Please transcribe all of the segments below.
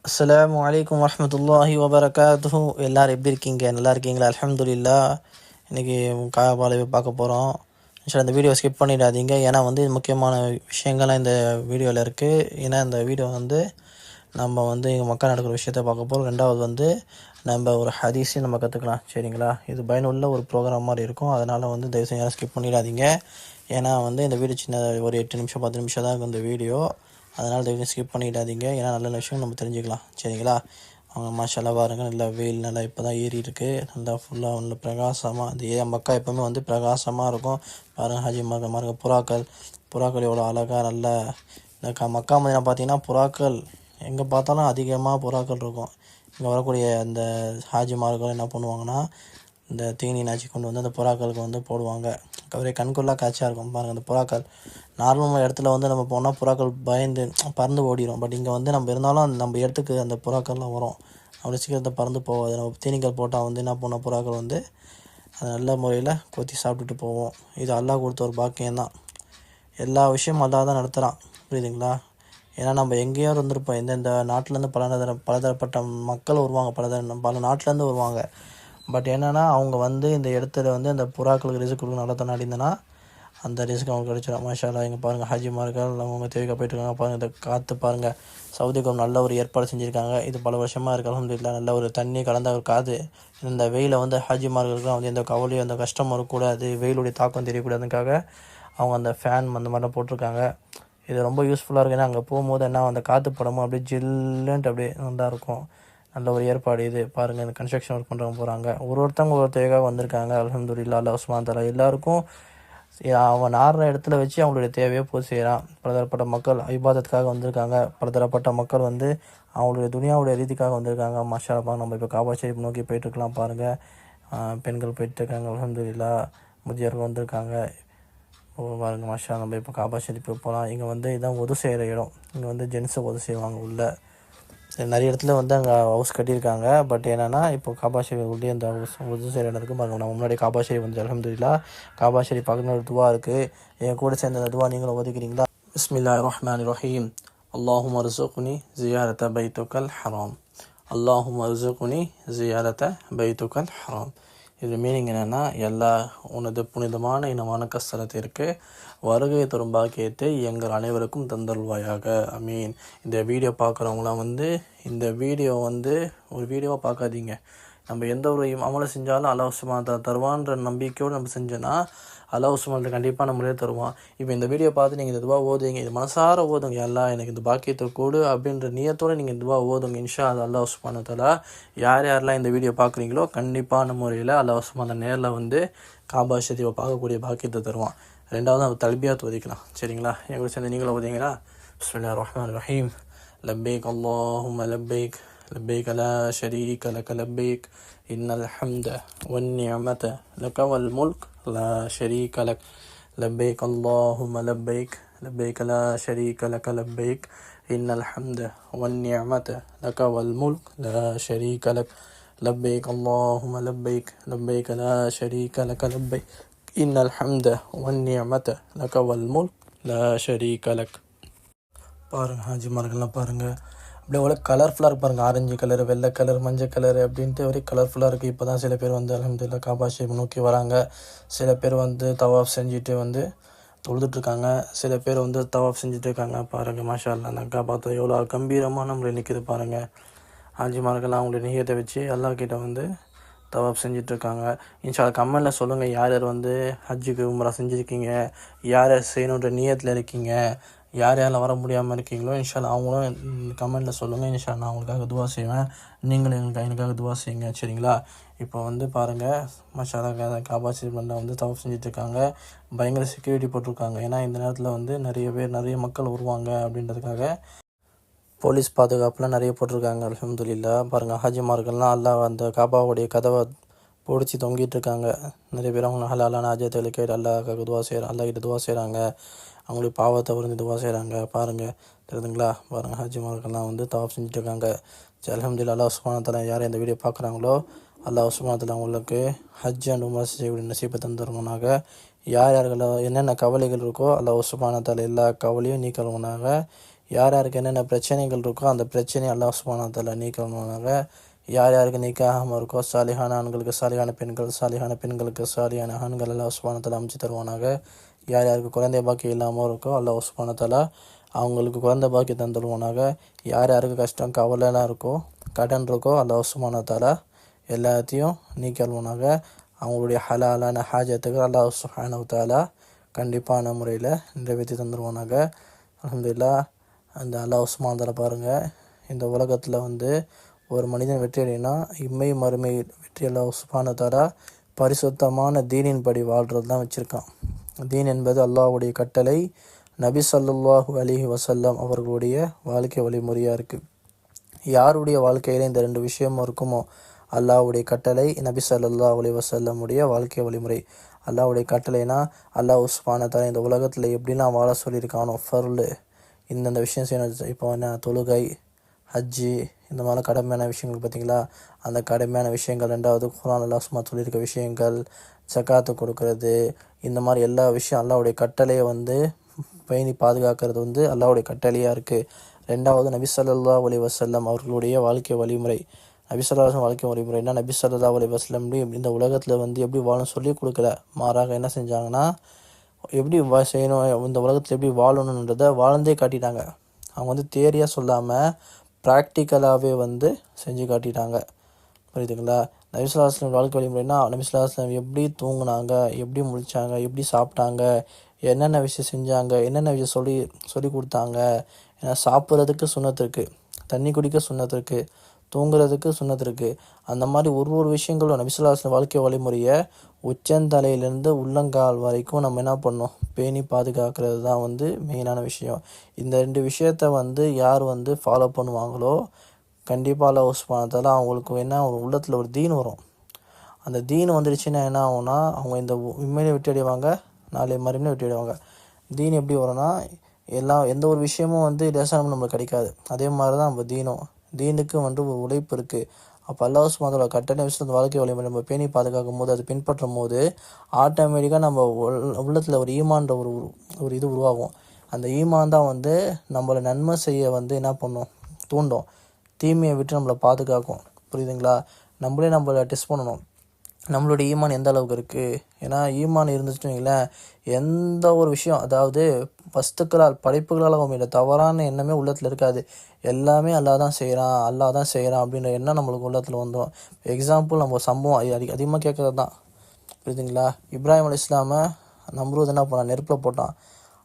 அஸ்ஸலாமு அலைக்கும் வரஹ்மத்துல்லாஹி வபரகாத்துஹு. எல்லோரும் எப்படி இருக்கீங்க? நல்லா இருக்கீங்களா? அல்ஹம்துலில்லாஹ். இன்றைக்கி காபாவை பார்க்க போகிறோம். இன்ஷா இந்த வீடியோ ஸ்கிப் பண்ணிடாதீங்க. ஏன்னா இது முக்கியமான விஷயங்கள்லாம் இந்த வீடியோவில் இருக்குது. ஏன்னா இந்த வீடியோ நம்ம எங்கள் மக்கள் நடக்கிற விஷயத்த பார்க்க போகிறோம். ரெண்டாவது நம்ம ஒரு ஹதீஸையும் நம்ம கற்றுக்கலாம். சரிங்களா? இது பயனுள்ள ஒரு ப்ரோக்ராம் மாதிரி இருக்கும். அதனால் தயவுசெய்து யாரும் ஸ்கிப் பண்ணிடாதீங்க. ஏன்னா இந்த வீடியோ சின்ன ஒரு 8 நிமிஷம் 10 நிமிஷம் தான் இந்த வீடியோ. அதனால் தயவு ஸ்கிப் பண்ணிடாதீங்க. ஏன்னா நல்ல விஷயம் நம்ம தெரிஞ்சுக்கலாம். சரிங்களா? அவங்க மாஷால்லா பாருங்கள், நல்லா வெயில் நல்லா இப்போ தான் ஏறி இருக்குது. நல்லா ஃபுல்லாக நல்ல பிரகாசமாக இந்த மக்கா எப்போவுமே பிரகாசமாக இருக்கும். பாருங்கள் ஹாஜி மார்க்க புறாக்கள் எவ்வளோ அழகாக நல்ல இந்த மக்கா மதினா பார்த்தீங்கன்னா புறாக்கள் எங்கே பார்த்தாலும் அதிகமாக புறாக்கள் இருக்கும். இங்கே வரக்கூடிய அந்த ஹாஜிமார்கள் என்ன பண்ணுவாங்கன்னா, இந்த தீனி நாச்சி கொண்டு அந்த புறாக்களுக்கு போடுவாங்க. ஒரே கண்கொள்ளா காட்சியாக இருக்கும். பாருங்கள், அந்த புறாக்கள் நார்மல் இடத்துல நம்ம போனால் புறாக்கள் பயந்து பறந்து ஓடிடும். பட் இங்கே நம்ம இருந்தாலும் நம்ம இடத்துக்கு அந்த புறாக்கள்லாம் வரும். அவ்வளோ சீக்கிரத்தை பறந்து போகாது. நம்ம தீனிகள் போட்டால் என்ன பண்ணோம், புறாக்கள் அது நல்ல முறையில் கொத்தி சாப்பிட்டுட்டு போவோம். இது அல்லாஹ் கொடுத்த ஒரு பாக்கியம்தான். எல்லா விஷயமும் அல்லாஹ் தான் நடத்துகிறான். புரியுதுங்களா? ஏன்னா நம்ம எங்கேயோ இருந்திருப்போம். எந்தெந்த நாட்டிலேருந்து பலதரப்பட்ட மக்கள் வருவாங்க. பல நாட்டிலேருந்து வருவாங்க. பட் என்னென்னா அவங்க இந்த இடத்துல அந்த புறாக்களுக்கு ரிஸ்க் கொடுக்க நடத்த நாடிந்தனா அந்த ரிஸ்க் அவங்களுக்கு கிடச்சிடும். மாஷால்லா, இங்கே பாருங்கள் ஹாஜிமார்கள் அவங்க தேவைக்க போயிட்டுருக்காங்க. பாருங்கள், இந்த காற்று பாருங்கள். சவுதிக்கு நல்ல ஒரு ஏற்பாடு செஞ்சுருக்காங்க. இது பல வருஷமாக இருக்குது. அல்ஹம்துலில்லாஹ். நல்ல ஒரு தண்ணி கலந்த ஒரு காற்று. இந்த வெயிலை ஹாஜிமார்களுக்கு எந்த கவலையும் எந்த கஷ்டம் வரக்கூடாது, வெயிலுடைய தாக்கம் தெரியக்கூடாதுக்காக அவங்க அந்த ஃபேன் அந்த மாதிரிலாம் போட்டிருக்காங்க. இது ரொம்ப யூஸ்ஃபுல்லாக இருக்குது. ஏன்னா அங்கே போகும்போது அந்த காற்று படமும் அப்படியே ஜில்லுன்ட்டு அப்படியே நல்லா இருக்கும். நல்ல ஒரு ஏற்பாடு இது. பாருங்கள், இந்த கன்ஸ்ட்ரக்ஷன் ஒர்க் பண்ணுறவங்க போகிறாங்க. ஒருத்தவங்க தேவையாக வந்திருக்காங்க. அல்ஹம்துலில்லாஹ். அல்லாஹ் சுப்ஹானஹு வ தஆலா எல்லாருக்கும் அவன் ஆடுற இடத்துல வச்சு அவங்களுடைய தேவையை பூர்த்தி செய்கிறான். பலதரப்பட்ட மக்கள் இபாதத்துக்காக வந்திருக்காங்க. பலதரப்பட்ட மக்கள் அவங்களுடைய துனியாவுடைய ரீதிக்காக வந்திருக்காங்க. மாஷாஅல்லாஹ். நம்ம இப்போ காபா ஷரீஃப் நோக்கி போயிட்டுருக்கலாம். பாருங்கள், பெண்கள் போயிட்டுருக்காங்க. அல்ஹம்துலில்லாஹ். முதியோர்கள் வந்திருக்காங்க. பாருங்கள் மாஷா. நம்ம இப்போ காபா ஷரீஃப் போகலாம். இங்கே இதான் உது செய்கிற இடம். இங்கே ஜென்ஸை உது செய்வாங்க உள்ளே. நிறைய இடத்துல அங்கே ஹவுஸ் கட்டியிருக்காங்க. பட் என்னென்னா இப்போ காபா ஷரீஃப் உள்ளே அந்த உது செய்கிற இடம் இருக்குது. பாருங்கள், நம்ம முன்னாடி காபா ஷரீஃப் அல்ஹம்துலில்லாஹ். காபா ஷரீஃப் பக்கத்தில் ஒரு துவா இருக்குது. என் கூட சேர்ந்த அந்த துவா நீங்களும் ஒதுக்கிறீங்களா? பிஸ்மில்லாஹிர் ரஹ்மானிர் ரஹீம். அல்லாஹும்ம அர்ஸுக்னி ஜியாரத பைத்துக்கல் ஹராம். அல்லாஹும்ம அர்ஸுக்னி ஜியாரத பைத்துக்கல் ஹராம். இது மீனிங் என்னென்னா, எல்லா உனது புனிதமான இனமான கஸ்தலத்திற்கு வருகை தரும் பாக்கியத்தை எங்கள் அனைவருக்கும் தந்தருள்வாயாக. அமீன். இந்த வீடியோ பார்க்குறவங்களாம் இந்த வீடியோ ஒரு வீடியோவாக பார்க்காதீங்க. நம்ம எந்த ஒரு அமலை செஞ்சாலும் அல்லாஹ் சுப்ஹானஹு தருவான்ற நம்பிக்கையோடு நம்ம செஞ்சோன்னா அல்லாஹ் சுப்ஹானஹு கண்டிப்பாக நம்மளே தருவான். இப்போ இந்த வீடியோ பார்த்து நீங்கள் இந்த துவா ஓதுங்க. இது மனசார ஓதுங்க. எல்லாம் எனக்கு இந்த பாக்கியத்தை கூடு அப்படின்ற நியத்தோடு நீங்கள் இந்த துவா ஓதுங்க. இன்ஷா அல்லாஹ் சுப்ஹானஹு தஆலா யாரெல்லாம் இந்த வீடியோ பார்க்குறீங்களோ கண்டிப்பான முறையில் அல்லாஹ் சுப்ஹானஹு நேரில் காபா ஷரீஃபை பார்க்கக்கூடிய பாக்கியத்தை தருவான். ரெண்டாவது நம்ம தல்பியாத் ஓதிக்கலாம். சரிங்களா? எங்களை சேர்ந்து நீங்களும் ஓதிங்களா? பிஸ்மில்லாஹிர் ரஹ்மானிர் ரஹீம். லப்பைக் அல்லாஹும்ம லப்பைக் லப்பைக் லா ஷரீக லக லப்பைக் இன்னல் ஹம்த வன் நிஅமத லக வல் முல்க் லா ஷரீக லக் லப்பைக் அல்லாஹும்ம லப்பைக் லப்பைக் லா ஷரீக லக லப்பைக் இன்னல் ஹம்த வன் நிஅமத லக வல் முல்க் லா ஷரீக லக் லப்பைக் அல்லாஹும்ம லப்பைக் லப்பைக் லா ஷரீக லக லப்பைக் இன்னல் ஹம்த வன் நிஅமத லக வல் முல்க் லா ஷரீக லக். பாருங்கள் ஹாஜிமார்கள்லாம் பாருங்கள், அப்படியே அவ்வளோ கலர்ஃபுல்லாக இருக்கு. பாருங்கள், ஆரஞ்சு கலர், வெள்ளை கலர், மஞ்சள் கலர் அப்படின்ட்டு ஒரே கலர்ஃபுல்லாக இருக்குது. இப்போ தான் சில பேர் அல்ஹம்துலில்லாஹ் காபா ஷரீஃப் நோக்கி வராங்க. சில பேர் தவாஃப் செஞ்சுட்டு தொழுதுட்ருக்காங்க. சில பேர் தவாஃப் செஞ்சுட்டு இருக்காங்க. பாருங்கள் மாஷா அல்லாஹ். அந்த காபாத்தை எவ்வளோ கம்பீரமாக நம்மளை நிற்கிது பாருங்கள். ஹாஜிமார்கள் அவங்களுடைய நியத்தை வச்சு அல்லாஹ் கிட்ட தவாப் செஞ்சிட்ருக்காங்க. இன்ஷா அல்லாஹ் கமெண்டில் சொல்லுங்கள், யார் யார் ஹஜ்ஜுக்கு உம்ரா செஞ்சுருக்கீங்க, யார் யார் செய்யணுன்ற நியத்தில் இருக்கீங்க, யார் யாரெல்லாம் வர முடியாமல் இருக்கீங்களோ இன்ஷா அல்லாஹ் அவங்களும் கமெண்டில் சொல்லுங்கள். இன்ஷா அல்லாஹ் நான் அவங்களுக்காக துவா செய்வேன். நீங்களும் எனக்காக துவா செய்யுங்க. சரிங்களா? இப்போ பாருங்கள் மாஷா அல்லாஹ் காபா ஷரீஃபில் தவாப் செஞ்சிட்ருக்காங்க. பயங்கர செக்யூரிட்டி போட்டிருக்காங்க. ஏன்னா இந்த நேரத்தில் நிறைய மக்கள் வருவாங்க அப்படின்றதுக்காக போலீஸ் பாதுகாப்புலாம் நிறைய போட்டிருக்காங்க. அல்ஹம்துலில்லாஹ். பாருங்கள், ஹாஜிமார்கள்லாம் அல்லாஹ் அந்த காபாவுடைய கதவை பிடிச்சி தொங்கிட்டு இருக்காங்க. நிறைய பேர் அவங்க ஹலாலான ஹாஜத்துகளை கேட்டு அல்லாஹ்க்காக துவா செய்கிறாங்க. அல்லாஹ் கிட்ட துவா செய்கிறாங்க. அவங்களுடைய பாவத்தை துவா செய்கிறாங்க. பாருங்கள், தெரியுதுங்களா? பாருங்கள், ஹாஜிமார்கள்லாம் தவாப் செஞ்சுட்டு இருக்காங்க. சரி, அல்ஹம்துலில்லாஹ். அல்லாஹ் சுப்ஹானஹு வ தஆலா யார் இந்த வீடியோ பார்க்குறாங்களோ அல்லாஹ் சுப்ஹானஹு வ தஆலா அவங்களுக்கு ஹஜ் அண்ட் உம்ரா செய்யக்கூடிய நசீபை தந்துருவனாக. யார் யார்கள் என்னென்ன கவலைகள் இருக்கோ அல்லாஹ் சுப்ஹானஹு வ தஆலா எல்லா கவலையும் நீக்கிறவனாக. யார் யாருக்கு என்னென்ன பிரச்சனைகள் இருக்கோ அந்த பிரச்சனையை அல்லாஹ் சுப்ஹானஹு வ தஆலா நீக்குவானாக. யார் யாருக்கு நிக்காகாமல் இருக்கோ சாலிஹான ஆண்களுக்கு சாலிஹான பெண்கள், சாலிஹான பெண்களுக்கு சாலிஹான ஆண்கள் அல்லாஹ் சுப்ஹானஹு வ தஆலா அமைச்சு தருவானாக. யார் யாருக்கு குழந்தை பாக்கியம் இல்லாமல் இருக்கோ அல்லாஹ் சுப்ஹானஹு வ தஆலா அவங்களுக்கு குழந்தை பாக்கியம் தந்துடுவானாக. யார் யாருக்கு கஷ்டம் கவலைலாம் இருக்கோ கடன் இருக்கோ அல்லாஹ் சுப்ஹானஹு வ தஆலா எல்லாத்தையும் நீக்கிடுவானாக. அவங்களுடைய ஹலாலான ஹாஜத்துக்கு அல்லாஹ் சுப்ஹானஹு வ தஆலா கண்டிப்பான முறையில் நிறைவேற்றி தந்துடுவானாக. அல்ஹம்துலில்லாஹ். அந்த அல்லாஹ் சுப்ஹானஹு வ தஆலா பாருங்கள், இந்த உலகத்தில் ஒரு மனிதன் வெற்றி அடையினா இம்மை மறுமை வெற்றி அல்லாஹ் சுப்ஹானஹு வ தஆலா பரிசுத்தமான தீனின்படி வாழ்கிறது தான் வச்சுருக்கான். தீன் என்பது அல்லாஹ்வுடைய கட்டளை, நபி ஸல்லல்லாஹு அலைஹி வஸல்லம் அவர்களுடைய வாழ்க்கை வழிமுறையாக இருக்குது. யாருடைய வாழ்க்கையில் இந்த ரெண்டு விஷயமும் இருக்குமோ, அல்லாஹ்வுடைய கட்டளை, நபி ஸல்லல்லாஹு அலைஹி வஸல்லமுடைய வாழ்க்கை வழிமுறை. அல்லாஹ்வுடைய கட்டளைனா அல்லாஹ் சுப்ஹானஹு வ தஆலா இந்த உலகத்தில் எப்படிலாம் வாழ சொல்லியிருக்கானோ, ஃபர்லு இந்தந்த விஷயம் செய்யணும். இப்போ என்ன தொழுகை, ஹஜ்ஜி, இந்த மாதிரிலாம் கடமையான விஷயங்கள் பார்த்தீங்களா, அந்த கடமையான விஷயங்கள். ரெண்டாவது குர்ஆன் அல்லாஹ் சும்மா சொல்லியிருக்க விஷயங்கள், ஜக்காத்து கொடுக்கறது, இந்த மாதிரி எல்லா விஷயம் அல்லாஹ்வுடைய கட்டளையை பேணி பாதுகாக்கிறது அல்லாஹ்வுடைய கட்டளையாக இருக்குது. ரெண்டாவது நபி ஸல்லல்லாஹு அலைஹி வஸல்லம் அவர்களுடைய வாழ்க்கை வழிமுறை. நபி ஸல்லல்லாஹு அலைஹி வஸல்லம் வாழ்க்கை வழிமுறைனா நபி ஸல்லல்லாஹு அலைஹி வஸல்லம் இந்த உலகத்தில் எப்படி வாழணும் சொல்லி கொடுக்கல, மாறாக என்ன செஞ்சாங்கன்னா எப்படி செய்யணும், இந்த உலகத்தில் எப்படி வாழணுன்றதை வாழ்ந்தே காட்டிட்டாங்க. அவங்க தியரியாக சொல்லாமல் ப்ராக்டிக்கலாகவே செஞ்சு காட்டிட்டாங்க. புரியுதுங்களா? நபி ஸல்லல்லாஹு அலைஹி வஸல்லம் வாழ்க்கை வழிமுறைனா நபி ஸல்லல்லாஹு அலைஹி வஸல்லம் எப்படி தூங்குனாங்க, எப்படி முழிச்சாங்க, எப்படி சாப்பிட்டாங்க, என்னென்ன விஷயம் செஞ்சாங்க, என்னென்ன விஷயம் சொல்லி கொடுத்தாங்க. ஏன்னா சாப்பிட்றதுக்கு சுன்னத்து இருக்குது, தண்ணி குடிக்க சுன்னத்து இருக்குது, தூங்குறதுக்கு சுன்னத்து இருக்குது. அந்த மாதிரி ஒரு விஷயங்களும் நபி ஸல்லல்லாஹு அலைஹி வஸல்லம் வாழ்க்கை வழிமுறையை உச்சந்தலையிலேருந்து உள்ளங்கால் வரைக்கும் நம்ம என்ன பண்ணோம், பேணி பாதுகாக்கிறது தான் மெயினான விஷயம். இந்த ரெண்டு விஷயத்த யார் ஃபாலோ பண்ணுவாங்களோ கண்டிப்பாக அல்லாஹ் சுப்ஹானஹு வ தஆலா அவங்களுக்கு ஒரு உள்ளத்தில் ஒரு தீன் வரும். அந்த தீன் வந்துடுச்சுன்னா என்ன ஆகும்னா, அவங்க இந்த உண்மையிலே வெற்றி அடைவாங்க, நாளை மறுமையிலே வெற்றி அடைவாங்க. தீன் எப்படி வரும்னா, எந்த ஒரு விஷயமும் லேசாக நம்மளுக்கு கிடைக்காது. அதே மாதிரி தான் நம்ம தீனுக்கு ஒரு உழைப்பு இருக்குது. அப்போ அல்லாஹ் சுப்ஹானஹு வ தஆலா கட்டளை விஷயத்த வாழ்க்கை வழிமுறை நம்ம பேணி பாதுகாக்கும் போது, அதை பின்பற்றும் போது ஆட்டோமேட்டிக்காக நம்ம உள்ளத்தில் ஒரு ஈமான்ற ஒரு இது உருவாகும். அந்த ஈமான் தான் நம்மளை நன்மை செய்ய என்ன பண்ணும், தூண்டும். தீமையை விட்டு நம்மளை பாதுகாக்கும். புரியுதுங்களா? நம்மளை டெஸ்ட் பண்ணணும், நம்மளுடைய ஈமான் எந்த அளவுக்கு இருக்குது. ஏன்னா ஈமான் இருந்துச்சுன்னு வைங்களேன், எந்த ஒரு விஷயம், அதாவது வஸ்துக்களால் படைப்புகளால் அவங்க தவறான எண்ணமே உள்ளத்தில் இருக்காது. எல்லாமே அல்லாஹ் தான் செய்கிறான் அப்படின்ற எண்ணம் நம்மளுக்கு உள்ளத்தில் வந்துடும். எக்ஸாம்பிள் நம்ம ஒரு சம்பவம் அதிகமாக கேட்குறது தான். புரியுதுங்களா? இப்ராஹிம் அலைஹிஸ்ஸலாமை நம்ரூத் என்ன பண்ணான், நெருப்பில் போட்டான்.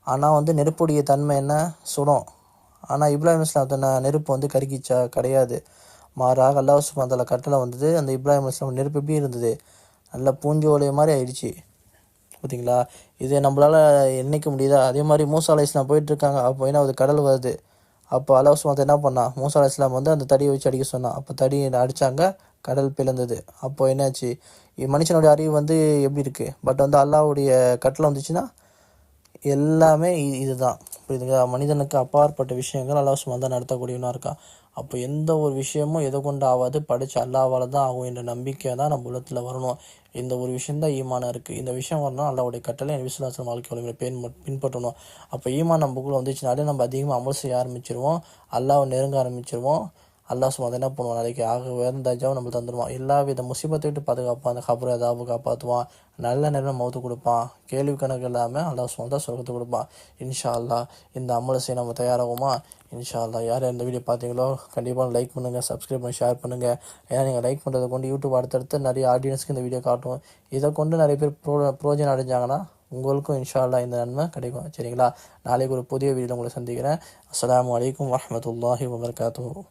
ஆனால் நெருப்புடைய தன்மை என்ன, சுடும். ஆனால் இப்ராஹிம் அலைஹிஸ்ஸலாம் நெருப்பு கருகிச்சா? கிடையாது. மாறாக அல்லாஹ் சுப்ஹானஹு வ தஆலா கட்டளை அந்த இப்ராஹிம் அலைஹிஸ்ஸலாம் நெருப்பு எப்படி இருந்தது, நல்லா பூஞ்சோலைய மாதிரி ஆயிடுச்சு. பார்த்தீங்களா? இது நம்மளால் எண்ணிக்க முடியுதா? அதே மாதிரி மூசா அலைஹிஸ்ஸலாம் போயிட்டுருக்காங்க. அப்போ என்ன ஆகுது, கடல் வருது. அப்போ அல்லாஹ் சுப்ஹானஹு வ தஆலா என்ன பண்ணான், மூசா அலைஹிஸ்ஸலாம் அந்த தடியை வச்சு அடிக்க சொன்னான். அப்போ தடி அடித்தாங்க, கடல் பிளந்தது. அப்போது என்னாச்சு, மனுஷனுடைய அறிவு எப்படி இருக்குது, பட் அல்லாஹ்வுடைய கட்டளை வந்துச்சுன்னா எல்லாமே இதுதான். புரியுதுங்களா? மனிதனுக்கு அப்பாற்பட்ட விஷயங்கள் அல்லாஹ் சுப்ஹானஹு வ தஆலா நடத்தக்கூடியவனாக இருக்கான். அப்போ எந்த ஒரு விஷயமும் எதை கொண்டு ஆகாது, படித்த அல்லாஹ்வால தான் ஆகும் என்ற நம்பிக்கை தான் நம்ம உள்ளத்தில் வரணும். இந்த ஒரு விஷயந்தான் ஈமானாக இருக்குது. இந்த விஷயம் வரணும், அல்லாஹ்வுடைய கட்டளை நபி ஸல்லல்லாஹு அலைஹி வஸல்லம் வாழ்க்கை வழிமுறை பின்பற்றணும். அப்போ ஈமான் நமக்குள்ளே வந்துச்சுனாலே நம்ம அதிகமாக அமல் செய்ய ஆரம்பிச்சிருவோம், அல்லாஹ்வை நெருங்க ஆரம்பிச்சிருவோம். அல்லாஹ் சுப்ஹானஹு வ தஆலா என்ன பண்ணுவான், நாளைக்கு ஆக உயர்ந்த தர்ஜாவை நம்ம தந்துடுவான். எல்லா வித முசீபத்தை விட்டு பாதுகாப்பான். அந்த கபர் அதாபு காப்பாற்றுவான், நல்ல நேரம் மௌத்து கொடுப்பான், கேள்வி கணக்கு இல்லாமல் அல்லாஹ் சுப்ஹானஹு வ தஆலா சொர்க்கத்தை கொடுப்பான். இன்ஷா அல்லாஹ் இந்த அமலை செய்ய நம்ம தயாராகுமா? இன்ஷா அல்லாஹ். யார் இந்த வீடியோ பார்த்தீங்களோ கண்டிப்பாக லைக் பண்ணுங்கள், சப்ஸ்கிரைப் பண்ணி ஷேர் பண்ணுங்கள். ஏன்னா நீங்கள் லைக் பண்ணுறதை கொண்டு யூடியூப் அடுத்தடுத்து நிறைய ஆடியன்ஸ்க்கு இந்த வீடியோ காட்டும். இதை கொண்டு நிறைய பேர் ப்ரோஜனம் அடைஞ்சாங்கன்னா உங்களுக்கும் இன்ஷா அல்லாஹ் இந்த நன்மை கிடைக்கும். சரிங்களா? நாளைக்கு ஒரு புதிய வீடியோவில் உங்களை சந்திக்கிறேன். அஸ்ஸலாமு அலைக்கும் வரஹ்மத்துல்லாஹி வபரகாத்துஹு.